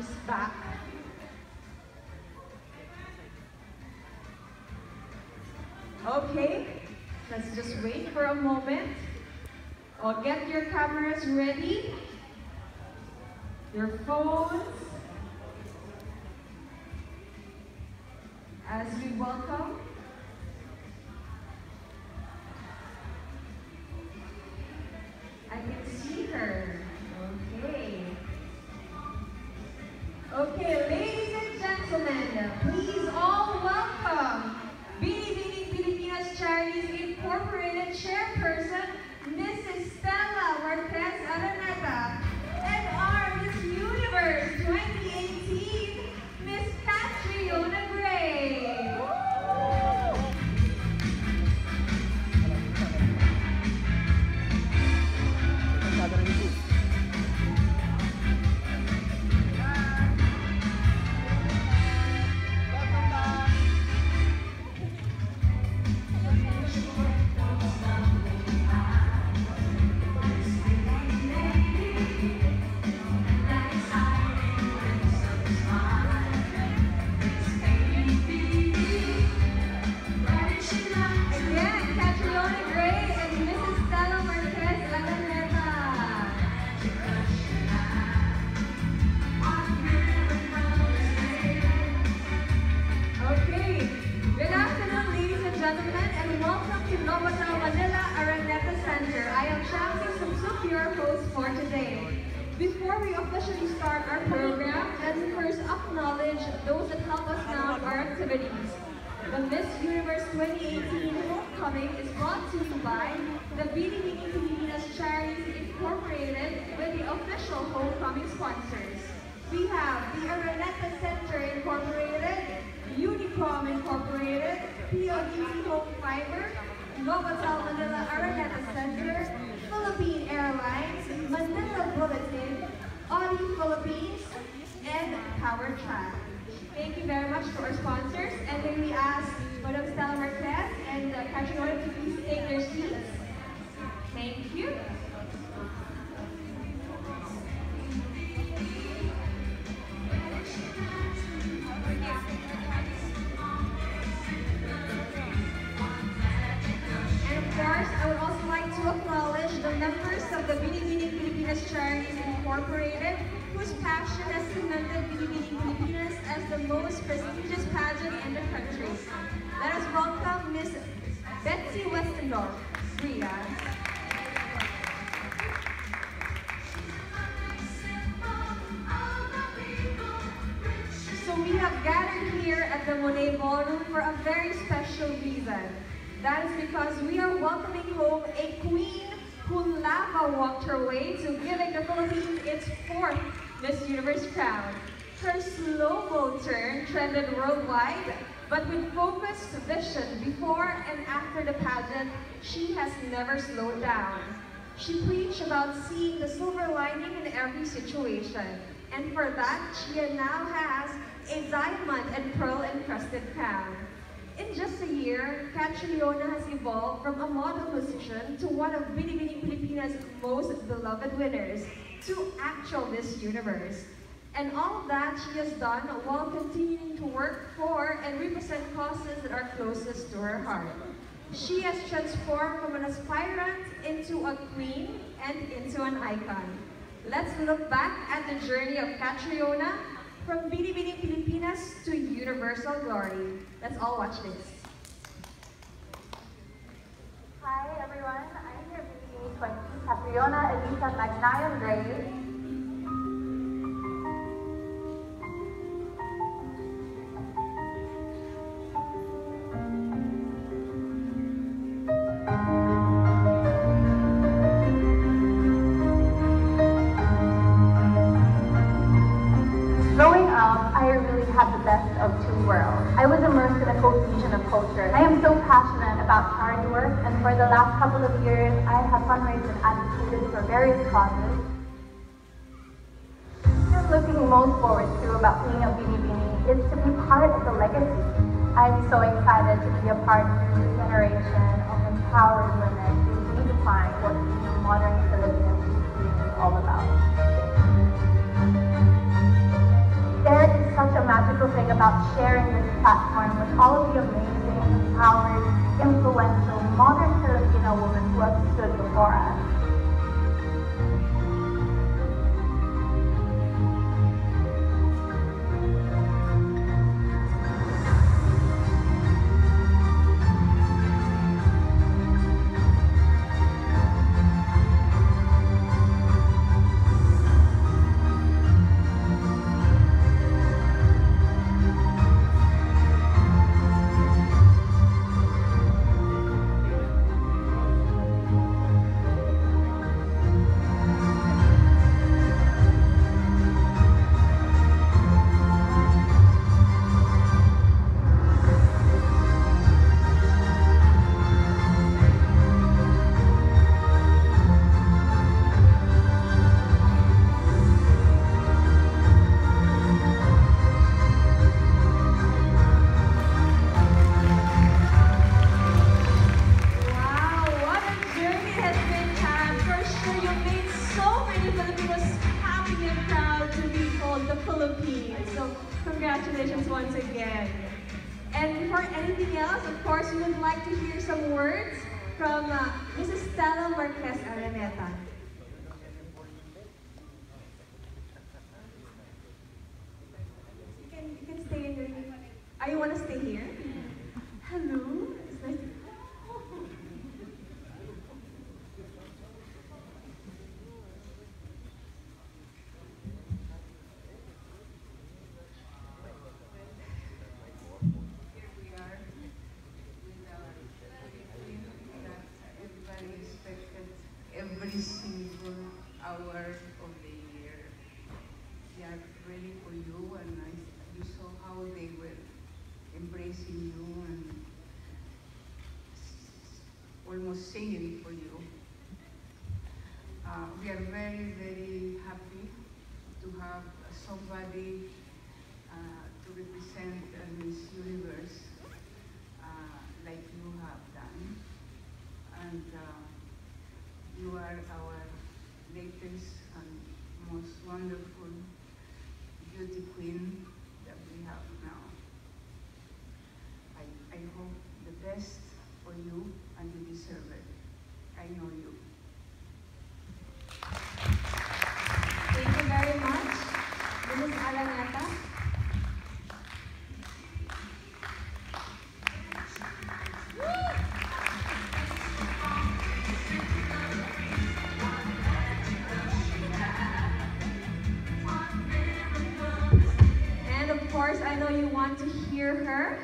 judges back. Okay, let's just wait for a moment. Or get your cameras ready, your phones, as we welcome I can see her. Okay. Okay, ladies and gentlemen, please all welcome Binibining Pilipinas Charities Incorporated Chairperson, Mrs. Stella Marquez Araneta, and our Miss Universe 2018, Miss Catriona Gray. Before we officially start our program, let's first acknowledge those that help us mount our activities. The Miss Universe 2018 Homecoming is brought to you by the Binibining Pilipinas Charities Incorporated with the official homecoming sponsors. We have the Araneta Center Incorporated, Unicom Incorporated, PODC Home Fiber, Novotel Manila Araneta Center, Philippine Airlines, Manila Bulletin, Audi Philippines, and Power Track. Thank you very much to our sponsors, and then we ask Madam Stella Marquez and Catriona to please take their seats. Thank you. I would also like to acknowledge the members of the Binibining Pilipinas Charities Incorporated, whose passion has cemented Binibining Pilipinas as the most prestigious pageant in the country. Let us welcome Miss Betsy Westendorf, Bria. So we have gathered here at the Monet Ballroom for a very special reason. That is because we are welcoming home a queen who lava walked her way to giving the Philippines its 4th Miss Universe crown. Her slow-mo turn trended worldwide, but with focused vision before and after the pageant, she has never slowed down. She preached about seeing the silver lining in every situation, and for that, she now has a diamond and pearl encrusted crown. In just a year, Catriona has evolved from a model musician to one of Binibining Pilipinas' most beloved winners, to actual Miss Universe. And all of that she has done while continuing to work for and represent causes that are closest to her heart. She has transformed from an aspirant into a queen and into an icon. Let's look back at the journey of Catriona from Binibining Pilipinas to universal glory. Let's all watch this. Hi everyone, I'm your Binibining 20, Catriona Elisa Magnayan Reyes. Growing up, I really had the best of two worlds. I was immersed in a cohesion of culture. I am so passionate about charity work, and for the last couple of years, I have fundraised and advocated for various causes. What I'm looking most forward to about being a Binibining is to be part of the legacy. I'm so excited to be a part of a new generation of empowered women who redefine what being a modern Filipino is all about. beautiful thing about sharing this platform with all of the amazing, empowered, influential, modern Filipino women who have stood before us. Congratulations once again. And before anything else, of course, we would like to hear some words from Mrs. Stella Marquez Araneta. You can stay in your... you want to stay here? Hello. It's nice to... Every single hour of the year. They are ready for you, and you saw how they were embracing you and almost singing for you. We are very, very happy to have somebody to represent Miss Universe like you have done. And you are our latest and most wonderful beauty queen that we have now. I hope the best for you, and you deserve it. I know you. Thank you very much, Mrs. Araneta. I know you want to hear her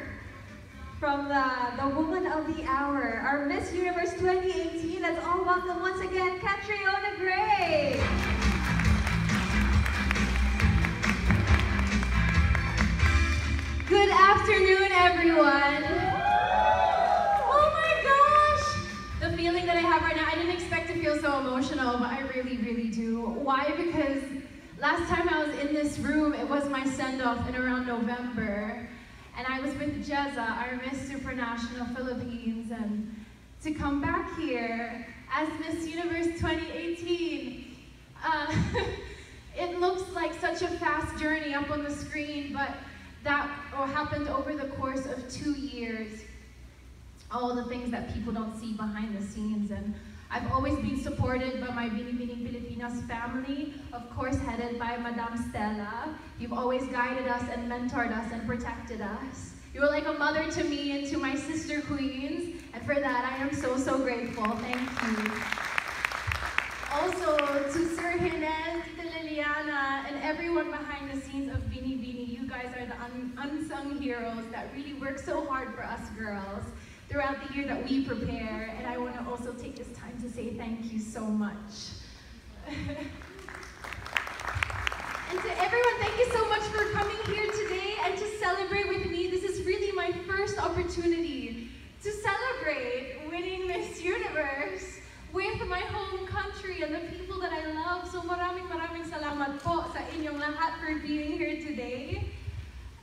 from the woman of the hour, our Miss Universe 2018. Let's all welcome once again, Catriona Gray. Good afternoon, everyone. Oh my gosh! The feeling that I have right now, I didn't expect to feel so emotional, but I really, really do. Why? Because last time I was in this room, it was my send-off in around November, and I was with Jezza, our Miss Supranational Philippines, and to come back here as Miss Universe 2018, it looks like such a fast journey up on the screen, but that happened over the course of 2 years. All the things that people don't see behind the scenes, and I've always been supported by my Binibining Pilipinas family, of course headed by Madam Stella. You've always guided us and mentored us and protected us. You were like a mother to me and to my sister queens, and for that I am so, so grateful. Thank you. Also to Sir Hinel, Tita Liliana, and everyone behind the scenes of Binibini, you guys are the unsung heroes that really work so hard for us girls throughout the year that we prepare, and I want to also take this time to say thank you so much. And to everyone, thank you so much for coming here today and to celebrate with me. This is really my first opportunity to celebrate winning Miss Universe with my home country and the people that I love. So maraming salamat po sa inyong lahat for being here today.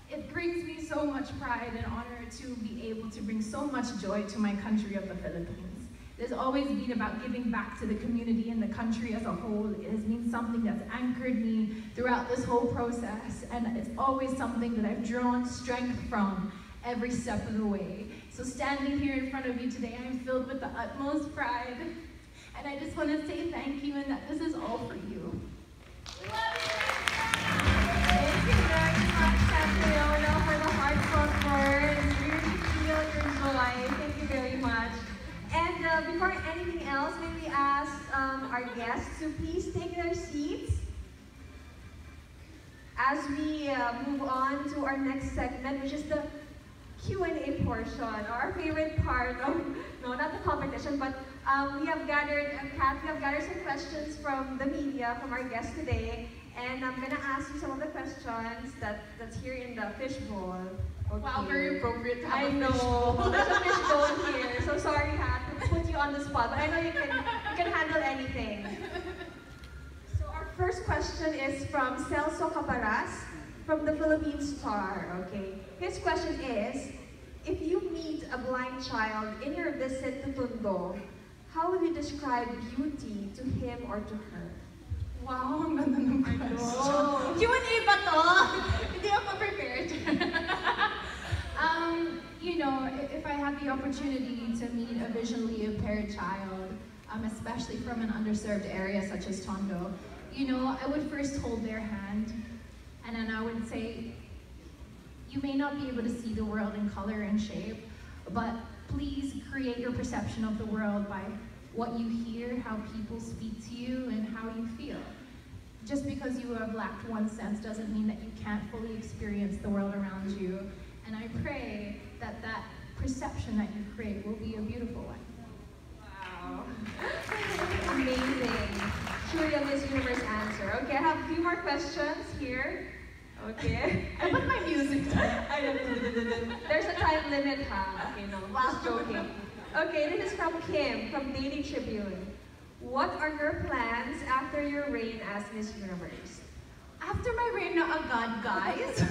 It brings me so much pride and honor to be able to bring so much joy to my country of the Philippines. It has always been about giving back to the community and the country as a whole. It has been something that's anchored me throughout this whole process, and it's always something that I've drawn strength from every step of the way. So standing here in front of you today, I am filled with the utmost pride, and I just want to say thank you and that this is all for you. Thank you very much, Catriona, for the heartfelt words. We really feel your joy. Thank you very much. And before anything else, may we ask our guests to please take their seats as we move on to our next segment, which is the Q&A portion, our favorite part of, no, not the competition, but we have gathered some questions from the media, from our guests today, and I'm gonna ask you some of the questions that's here in the fishbowl. Okay. Wow, very appropriate to have I know, there's a fishbowl here, so sorry, Hat, to put you on the spot, but I know you can handle anything. So our first question is from Celso Caparas from the Philippine Star. Okay, his question is: if you meet a blind child in your visit to Tondo, how would you describe beauty to him or to her? Wow, ang ganda ng question. Q&A ba to? Hindi ako prepared. You know, if I had the opportunity to meet a visually impaired child, especially from an underserved area such as Tondo, you know, I would first hold their hand, and then I would say, you may not be able to see the world in color and shape, but please create your perception of the world by what you hear, how people speak to you, and how you feel. Just because you have lacked one sense doesn't mean that you can't fully experience the world around you. And I pray that that perception that you create will be a beautiful one. Wow. Amazing. Truly a Miss Universe answer. Okay, I have a few more questions here. Okay. I put my music down. There's a time limit, huh? Okay, no, just joking. Okay, this is from Kim, from Daily Tribune. What are your plans after your reign as Miss Universe? After my reign na agad, guys.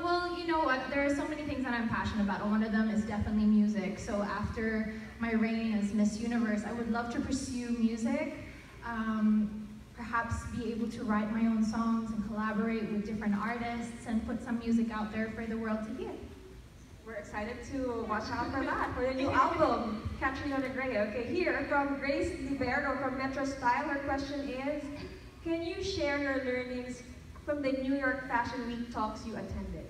Well, you know what? There are so many things that I'm passionate about. One of them is definitely music. So after my reign as Miss Universe, I would love to pursue music. Perhaps be able to write my own songs and collaborate with different artists and put some music out there for the world to hear. We're excited to watch out for that, for the new album, Catriona Gray. Okay, here from Grace Libero from Metro Style, her question is, can you share your learnings from the New York Fashion Week talks you attended?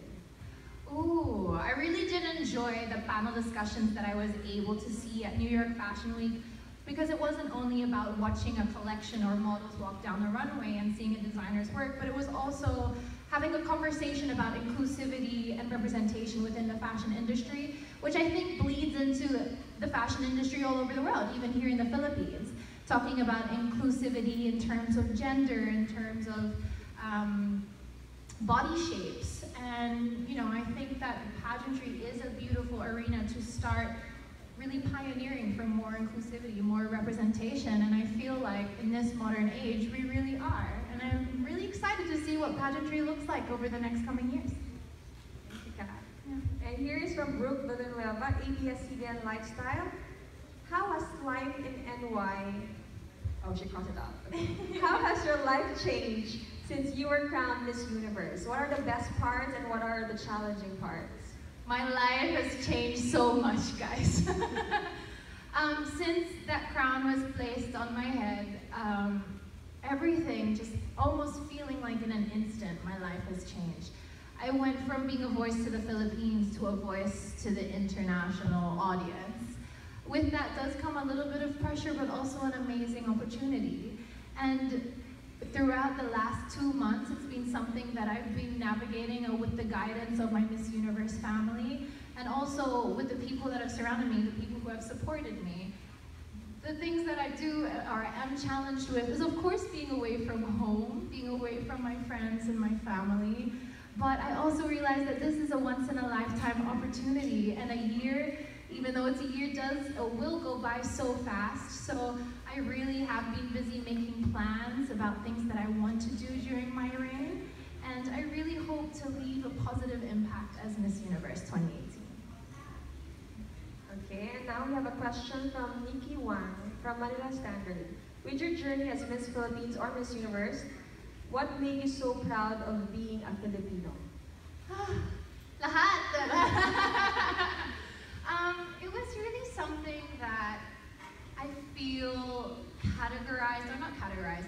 Ooh, I really did enjoy the panel discussions that I was able to see at New York Fashion Week, because it wasn't only about watching a collection or models walk down the runway and seeing a designer's work, but it was also having a conversation about inclusivity and representation within the fashion industry, which I think bleeds into the fashion industry all over the world, even here in the Philippines. Talking about inclusivity in terms of gender, in terms of body shapes. And you know, I think that pageantry is a beautiful arena to start really pioneering for more inclusivity, more representation, and I feel like in this modern age, we really are. And I'm really excited to see what pageantry looks like over the next coming years. Thank you, Kat. Yeah. And here is from Brooke Villanueva, ABS-CBN Lifestyle. How has life in NY, oh, she crossed it out. Okay. How has your life changed since you were crowned Miss Universe? What are the best parts and what are the challenging parts? My life has changed so much, guys. Since that crown was placed on my head, everything just almost feeling like in an instant, my life has changed. I went from being a voice to the Philippines to a voice to the international audience. With that does come a little bit of pressure, but also an amazing opportunity. And throughout the last 2 months, it's been something that I've been navigating with the guidance of my Miss Universe family, and also with the people that have surrounded me, the people who have supported me. The things that I do or am challenged with is, of course, being away from home, being away from my friends and my family, but I also realize that this is a once-in-a-lifetime opportunity, and a year, even though it's a year, will go by so fast. So I really have been busy making plans about things that I want to do during my reign, and I really hope to leave a positive impact as Miss Universe 2018. Okay, and now we have a question from Nikki Wang from Manila Standard. With your journey as Miss Philippines or Miss Universe, what made you so proud of being a Filipino? Lahat. It was really something that I feel categorized, or not categorized,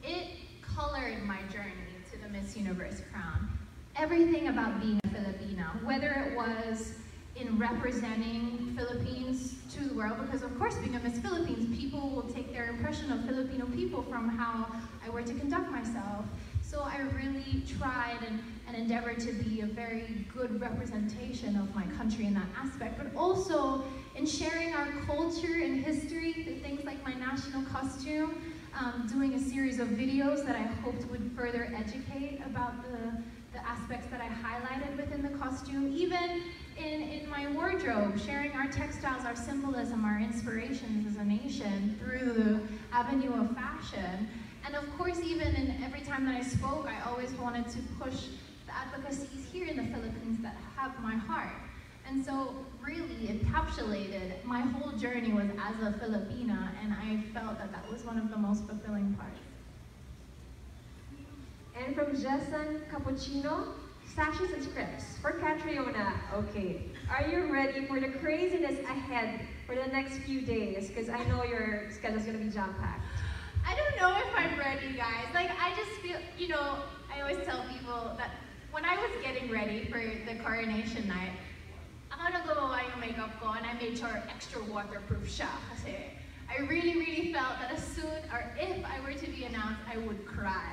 it colored my journey to the Miss Universe crown. Everything about being a Filipina, whether it was in representing Philippines to the world, because of course being a Miss Philippines, people will take their impression of Filipino people from how I were to conduct myself. So I really tried and endeavored to be a very good representation of my country in that aspect, but also in sharing our culture and history through things like my national costume, doing a series of videos that I hoped would further educate about the aspects that I highlighted within the costume, even in my wardrobe, sharing our textiles, our symbolism, our inspirations as a nation through the avenue of fashion. And of course, even in every time that I spoke, I always wanted to push the advocacies here in the Philippines that have my heart. And so really encapsulated my whole journey was as a Filipina, and I felt that that was one of the most fulfilling parts. And from Jessan Cappuccino, sashes and scripts for Catriona. Okay, are you ready for the craziness ahead for the next few days? Because I know your schedule's gonna be jam-packed. I don't know if I'm ready, guys. Like, I just feel, you know, I always tell people that when I was getting ready for the coronation night, ako nagawa yung makeup ko, and I made sure extra waterproof siya kasi I really felt that as soon, or if I were to be announced, I would cry.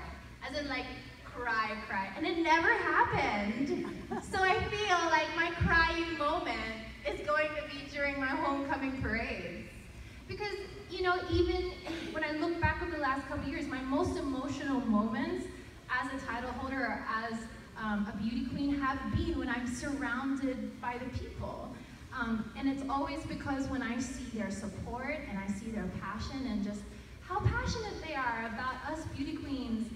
As in, like, cry. And it never happened. So I feel like my crying moment is going to be during my homecoming parades. Because, you know, even when I look back over the last couple of years, my most emotional moments as a title holder or as a beauty queen have been when I'm surrounded by the people. And it's always because when I see their support and I see their passion and just how passionate they are about us beauty queens,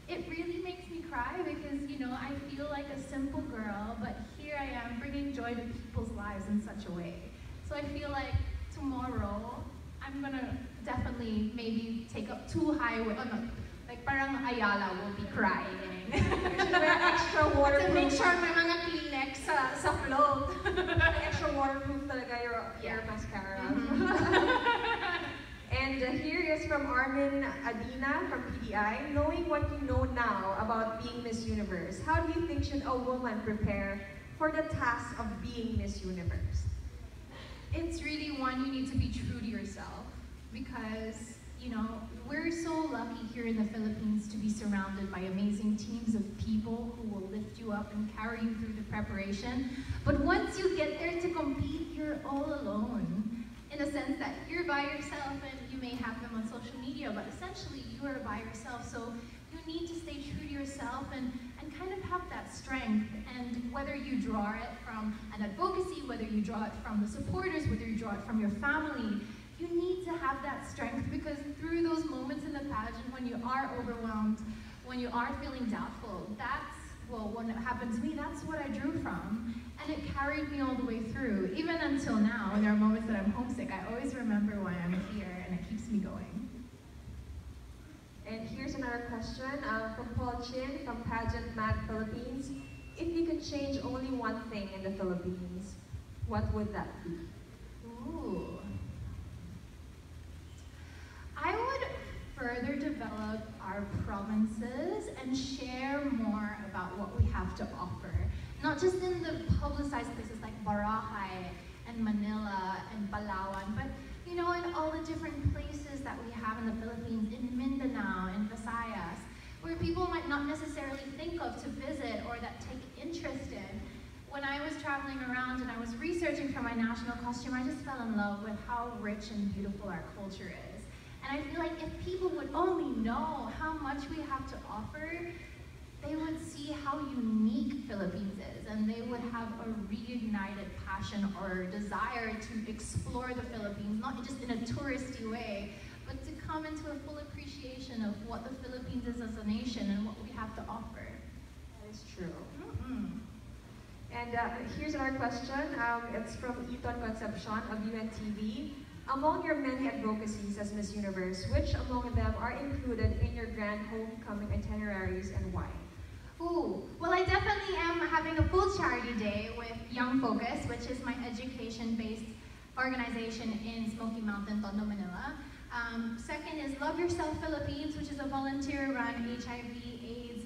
it really makes me cry because, you know, I feel like a simple girl, but here I am bringing joy to people's lives in such a way. So I feel like tomorrow, I'm gonna definitely maybe take up too high, like parang Ayala will be crying. You should wear extra waterproof. To make sure may mga Kleenex sa float. Extra waterproof talaga your mascara. And here is from Armin Adina from PDI. Knowing what you know now about being Miss Universe, how do you think should a woman prepare for the task of being Miss Universe? It's really one, you need to be true to yourself because, you know, we're so lucky here in the Philippines to be surrounded by amazing teams of people who will lift you up and carry you through the preparation. But once you get there to compete, you're all alone. In the sense that you're by yourself and you may have them on social media, but essentially you are by yourself. So you need to stay true to yourself and kind of have that strength. And whether you draw it from an advocacy, whether you draw it from the supporters, whether you draw it from your family, you need to have that strength because through those moments in the pageant when you are overwhelmed, when you are feeling doubtful, that's, well, when it happened to me, that's what I drew from. And it carried me all the way through. Even until now, when there are moments that I'm homesick, I always remember why I'm here and it keeps me going. And here's another question from Paul Chin from Pageant Mad Philippines. If you could change only one thing in the Philippines, what would that be? Ooh. I would further develop our provinces and share more about what we have to offer. Not just in the publicized places like Boracay and Manila and Palawan, but you know, in all the different places that we have in the Philippines, in Mindanao, in Visayas, where people might not necessarily think of to visit or that take interest in. When I was traveling around and I was researching for my national costume, I just fell in love with how rich and beautiful our culture is. And I feel like if people would only know how much we have to offer, they would see how unique Philippines is, and they would have a reignited passion or desire to explore the Philippines, not just in a touristy way, but to come into a full appreciation of what the Philippines is as a nation and what we have to offer. That is true. And here's another question. It's from Eton Concepcion of UNTV. Among your many advocacies as Miss Universe, which among them are included in your grand homecoming itineraries and why? Ooh, well, I definitely am having a full charity day with Young Focus, which is my education-based organization in Smoky Mountain, Tondo, Manila. Second is Love Yourself Philippines, which is a volunteer-run HIV/AIDS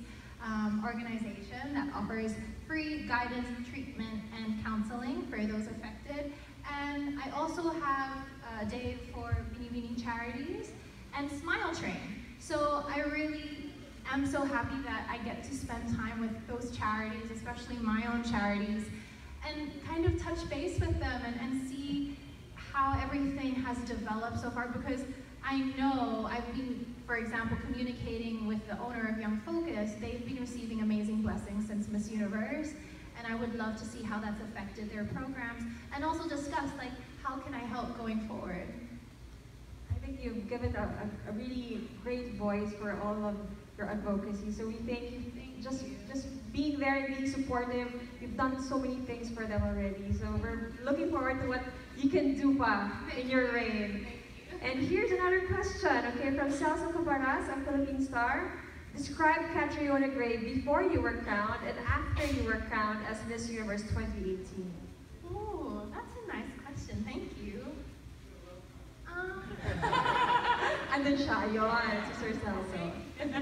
organization that offers free guidance, treatment, and counseling for those affected. And I also have a day for Bini Bini Charities and Smile Train. So I really am so happy that I get to spend time with those charities, especially my own charities, and kind of touch base with them and see how everything has developed so far, because I know I've been, for example, communicating with the owner of Young Focus. They've been receiving amazing blessings since Miss Universe, and I would love to see how that's affected their programs, and also discuss, like, how can I help going forward? I think you've given a really great voice for all of your advocacy, so we thank you. Just being there and being supportive. You've done so many things for them already, so we're looking forward to what you can do pa in your reign. And here's another question, okay, from Celso Cabaras of Philippine Star. Describe Catriona Gray before you were crowned and after you were crowned as Miss Universe 2018. Ooh, that's a nice question. Thank you. Andun siya, yun, si Sir Celso. That's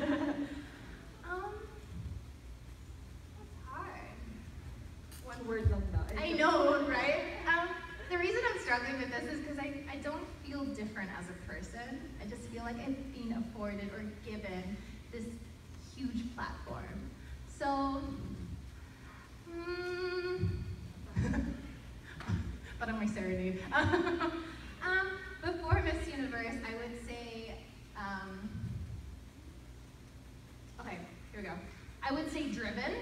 hard. One word lang daw. I know, right? The reason I'm struggling with this is because I don't feel different as a person. I just feel like I've been afforded or given this huge platform. So, but I'm my serenade. Before Miss Universe, I would say, okay, here we go. I would say driven,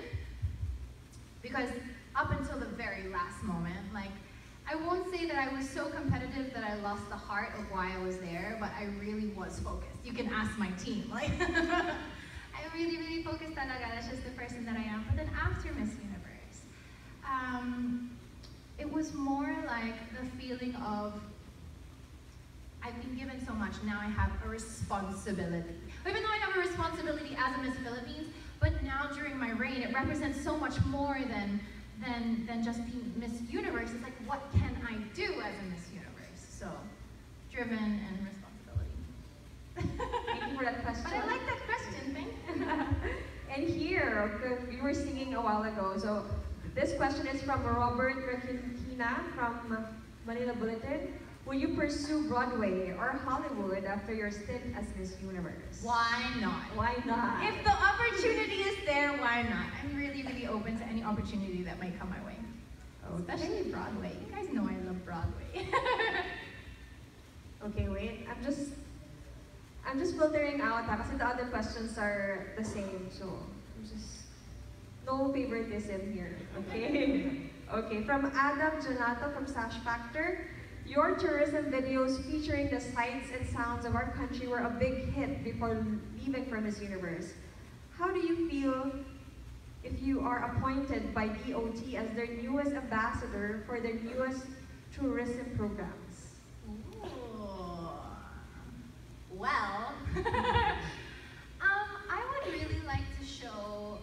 because up until the very last moment, like, I won't say that I was so competitive that I lost the heart of why I was there, but I really was focused. You can ask my team, like, I really, really focused talaga. That's just the person that I am. But then after Miss Universe, it was more like the feeling of, I've been given so much, now I have a responsibility. Even though I have a responsibility as a Miss Philippines, but now during my reign, it represents so much more than just being Miss Universe. It's like, what can I do as a Miss Universe? So, driven and responsibility. Thank you for that question. But I like that question, thank you. And here, we were singing a while ago, so this question is from Robert Requina from Manila Bulletin. Will you pursue Broadway or Hollywood after your stint as Miss Universe? Why not? Why not? If the opportunity is there, why not? I'm really, really open to any opportunity that might come my way. Okay. Especially Broadway. You guys know I love Broadway. Okay, wait. I'm just filtering out because the other questions are the same, so I'm just no favoritism here. Okay. Okay. From Adam Janato from Sash Factor. Your tourism videos featuring the sights and sounds of our country were a big hit before leaving for Miss Universe. How do you feel if you are appointed by DOT as their newest ambassador for their newest tourism programs? Ooh. Well, I would really like to show,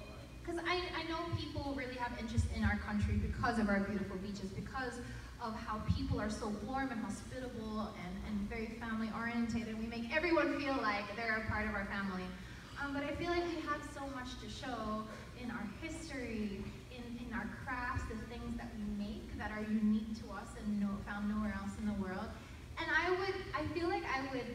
because I know people really have interest in our country because of our beautiful beaches, because of how people are so warm and hospitable and very family oriented. We make everyone feel like they're a part of our family. But I feel like we have so much to show in our history, in our crafts, the things that we make that are unique to us and found nowhere else in the world. And I feel like I would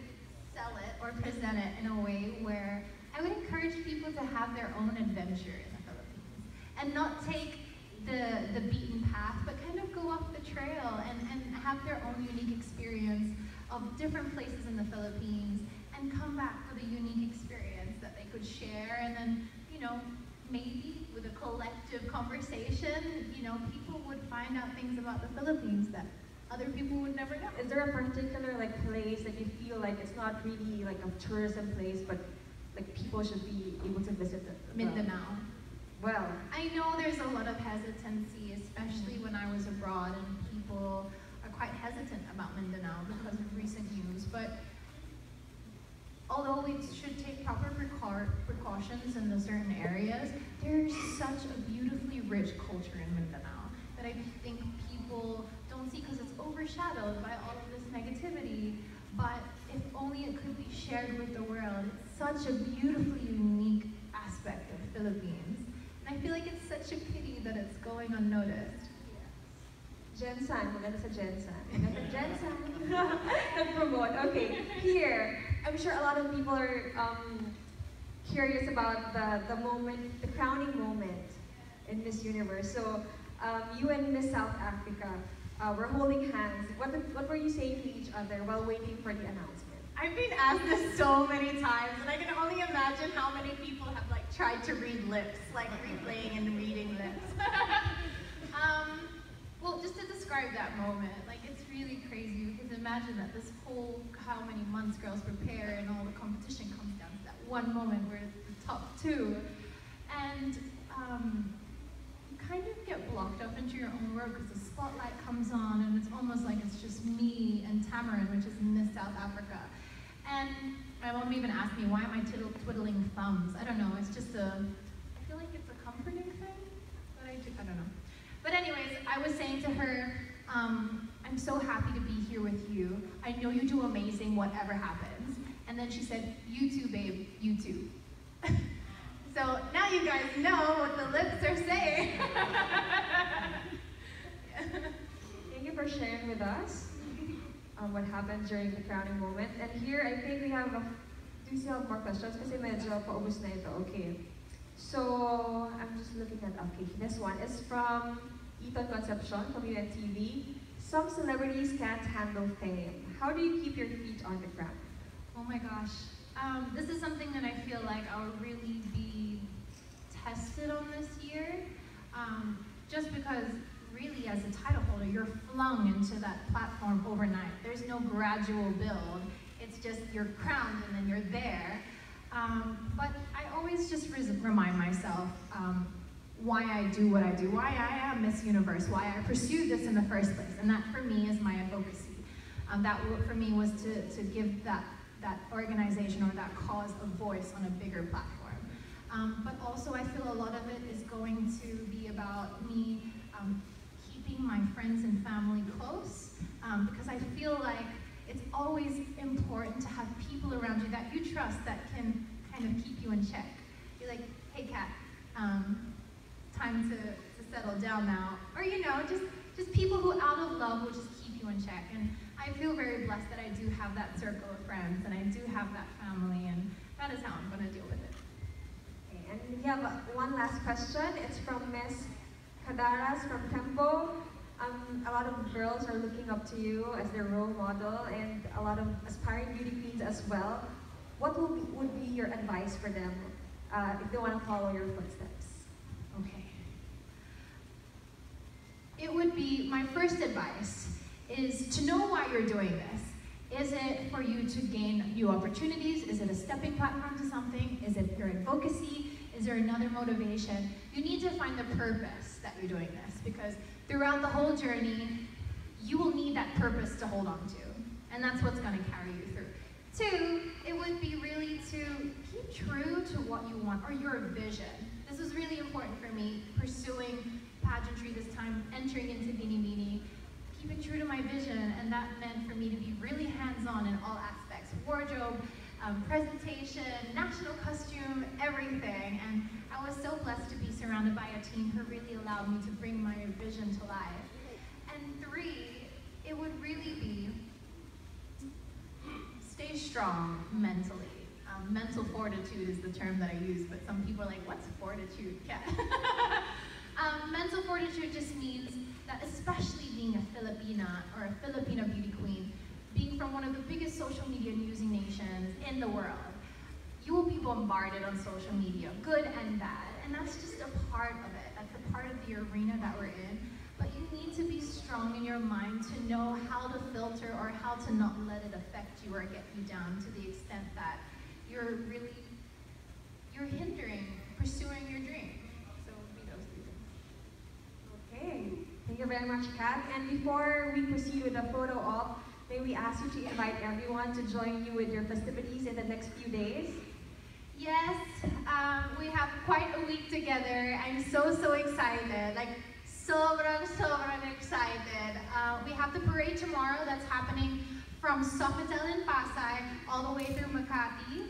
sell it or present it in a way where I would encourage people to have their own adventure in the Philippines and not take the beaten path, but kind of go off the trail and have their own unique experience of different places in the Philippines and come back with a unique experience that they could share. And then, you know, maybe with a collective conversation, you know, people would find out things about the Philippines that other people would never know. Is there a particular place that you feel like it's not really like a tourism place, but like people should be able to visit it? Mindanao. Well, I know there's a lot of hesitancy, especially when I was abroad, and people are quite hesitant about Mindanao because of recent news. But although we should take proper precautions in the certain areas, there's such a beautifully rich culture in Mindanao that I think people don't see because it's overshadowed by all of this negativity. But if only it could be shared with the world. It's such a beautifully unique aspect of Philippines. And I feel like it's such a pity that it's going unnoticed. Jensen, maganda sa Jensen. Maganda Jensen. Nag-promote. Okay, here, I'm sure a lot of people are curious about the moment, the crowning moment in Miss Universe. So, you and Miss South Africa were holding hands. What were you saying to each other while waiting for the announcement? I've been asked this so many times, and I can only imagine how many people have tried to read lips, like replaying and reading lips. Well, just to describe that moment, it's really crazy because imagine that this whole, how many months girls prepare and all the competition comes down to that one moment where it's the top two. And you kind of get blocked up into your own world because the spotlight comes on and it's almost like it's just me and Tamarin, which is Miss South Africa. And my mom even asked me, why am I twiddling thumbs? I don't know, it's just I feel like it's a comforting thing, but I don't know. But anyways, I was saying to her, I'm so happy to be here with you. I know you do amazing, whatever happens. And then she said, you too, babe, you too. So now you guys know what the lips are saying. Thank you for sharing with us what happened during the crowning moment. And here, I think we have, do you still have more questions? Kasi medyo paubos na ito. Okay. So, I'm just looking at, okay, this one is from Eton Concepcion from UNTV. Some celebrities can't handle fame. How do you keep your feet on the ground? Oh my gosh. This is something that I feel like I'll really be tested on this year. Just because really as a title holder, you're flung into that platform overnight. There's no gradual build. It's just you're crowned and then you're there. But I always just remind myself why I do what I do, why I am Miss Universe, why I pursued this in the first place. And that for me is my advocacy. That for me was to give that organization or that cause a voice on a bigger platform. But also I feel a lot of it is going to be about me keeping my friends and family close, because I feel like it's always important to have people around you that you trust that can kind of keep you in check. You're like, hey Kat, time to settle down now. Or just people who out of love will just keep you in check. And I feel very blessed that I do have that circle of friends and I do have that family, and that is how I'm going to deal with it. Okay, and we have one last question. It's from Miss Cadaras from Tempo. A lot of girls are looking up to you as their role model, and a lot of aspiring beauty queens as well. What would be your advice for them if they want to follow your footsteps? Okay. It would be, my first advice is to know why you're doing this. Is it for you to gain new opportunities? Is it a stepping platform to something? Is it your advocacy? Is there another motivation? You need to find the purpose that you're doing this, because throughout the whole journey, you will need that purpose to hold on to. And that's what's going to carry you through. Two, it would be really to keep true to what you want, or your vision. This was really important for me, pursuing pageantry this time, entering into Bini Bini, keeping true to my vision, and that meant for me to be really hands-on in all aspects. Wardrobe, presentation, national costume, everything. And I was so blessed to be surrounded by a team who really allowed me to bring my vision to life. And three, it would really be stay strong mentally. Mental fortitude is the term that I use, but some people are like, what's fortitude, Kat? Mental fortitude just means that, especially being a Filipina or a Filipino beauty queen, being from one of the biggest social media using nations in the world, you will be bombarded on social media, good and bad, and that's just a part of it. That's a part of the arena that we're in. But you need to be strong in your mind to know how to filter or how to not let it affect you or get you down to the extent that you're hindering pursuing your dream. So you very much, Kat. And before we proceed with the photo op, may we ask you to invite everyone to join you with your festivities in the next few days? Yes, we have quite a week together. I'm so excited. Like, sobrang excited. We have the parade tomorrow that's happening from Sofitel in Pasay all the way through Makati,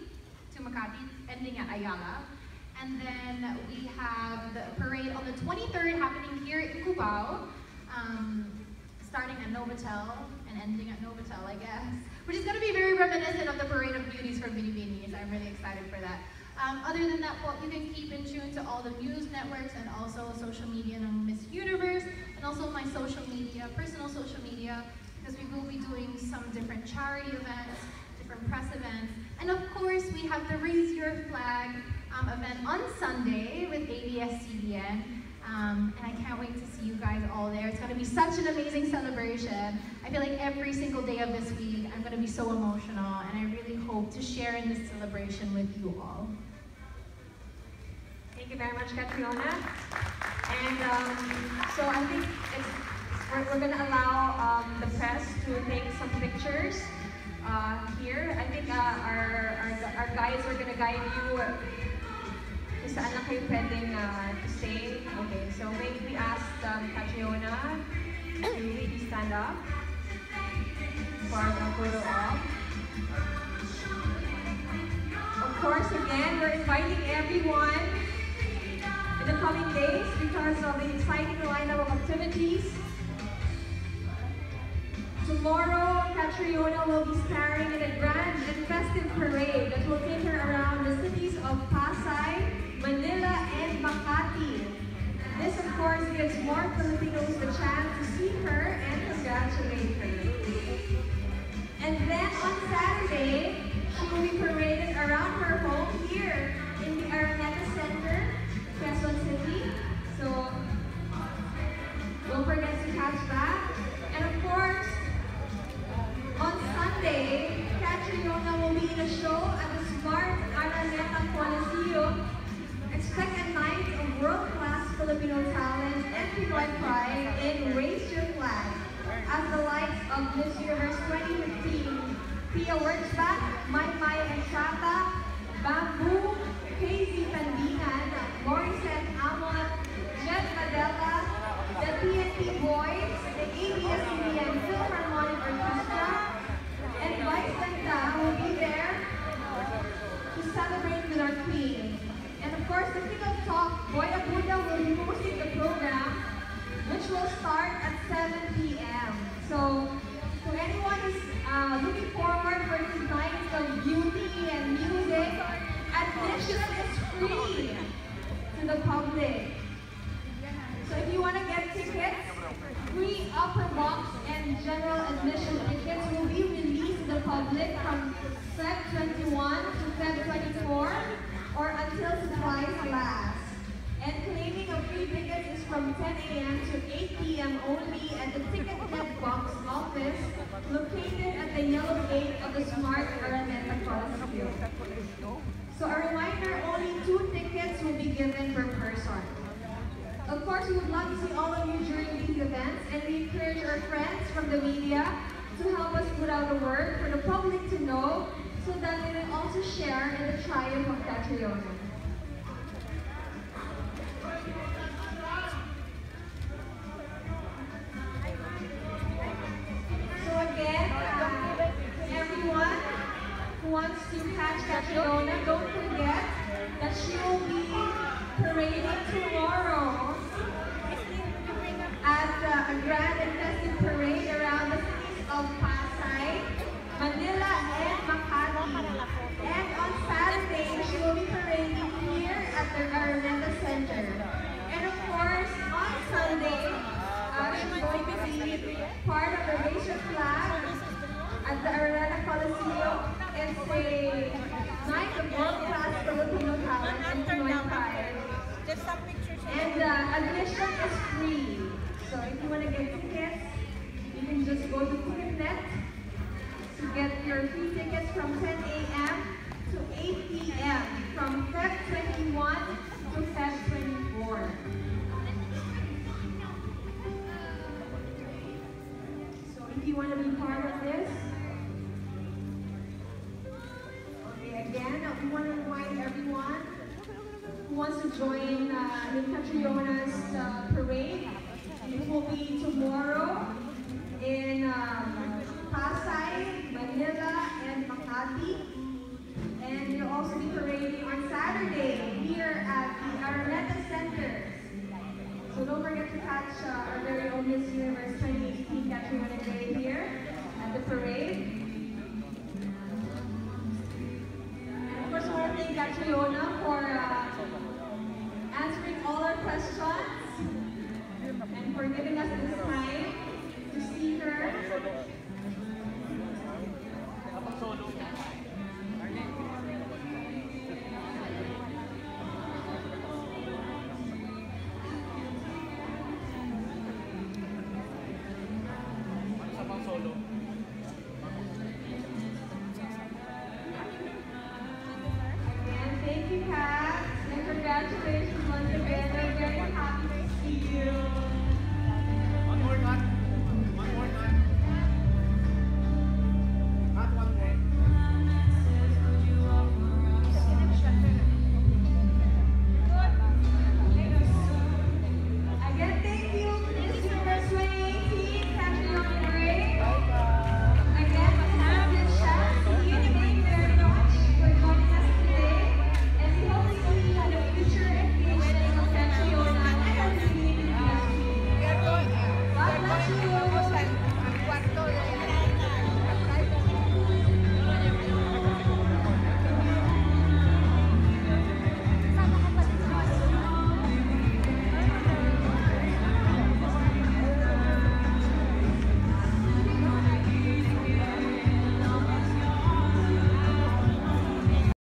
ending at Ayala. And then we have the parade on the 23rd happening here in Cubao, starting at Novotel and ending at Novotel, I guess. Which is going to be very reminiscent of the Parade of Beauties from Binibinis. I'm really excited for that. Other than that, well, you can keep in tune to all the news networks and also social media ng Miss Universe, and also my social media, personal social media, because we will be doing some different charity events, different press events, and of course we have the Raise Your Flag event on Sunday with ABS-CBN. And I can't wait to see you guys all there. It's going to be such an amazing celebration. I feel like every single day of this week, I'm going to be so emotional, and I really hope to share in this celebration with you all. Thank you very much, Catriona. And so I think we're going to allow the press to take some pictures here. I think our guides are going to guide you kung saan na kayo pwedeng to stay. Okay, so maybe we ask Catriona to please stand up for the photo op. Of course, again, we're inviting everyone in the coming days because of the exciting lineup of activities. Tomorrow, Catriona will be starring in a grand and festive parade that will take her around the cities of Pasay, Manila, and Makati. This, of course, gives more Filipinos the chance to see her and congratulate her. And then on Saturday, she will be paraded around her home here in the Araneta Center, Quezon City. So don't forget to catch that. And of course, on Sunday, Catriona will be in a show at the Smart Araneta Coliseum. Expect a night of world-class Filipino talent and Pinoy pride in Raise Your Flag as the likes of Miss Universe 2015, Pia Worksback, Mai and Chata, Bamboo, Casey Pandingan, Morissette Amon, Jeff Madela, the TNT Boys, the ABS-CBN Philharmonic Orchestra, and Vice Ganda will be there to celebrate with our queen. And of course, the King of Talk, Boy Abuda, will be hosting the program, which will start at 7 p.m. So, to anyone who's looking forward for these nights of beauty and music, admission is free to the public. So if you want to get tickets, free upper box and general admission tickets will be released to the public from Feb 21 to Feb 24 or until supplies last. And claiming of free tickets is from 10 a.m. to 8 p.m. only at the Ticket Get Box office located at the yellow gate of the Smart Araneta Coliseum. So a reminder, only 2 tickets will be given per person. Of course, we would love to see all of you during these events, and we encourage our friends from the media to help us put out the word for the public to know so that they will also share in the triumph of Catriona. So again, everyone who wants to catch Catriona, don't forget that she will be parading tomorrow at a grand and festive parade around the cities of Pasay, Manila, and Makati. And on Saturday, she will be parading here at the Araneta Center. And of course, on Sunday, she's going to be part of the Raise Your Flag at the Araneta Coliseum and say, night of world-class Filipino talent and Pinoy pride. And admission is free. So if you want to get tickets, you can just go to TicketNet to get your free tickets from 10 a.m. to 8 p.m. from Feb 21 to Feb 24. if you want to be part of this. Okay, again, we want to remind everyone who wants to join in Catriona's parade. It will be tomorrow in Pasay, Manila, and Makati. And you'll also be parading on Saturday here at the Araneta Center. So don't forget to catch our very own Miss Universe 2018 Catriona Day here at the parade. And of course, we want to thank Catriona for answering all our questions and for giving us this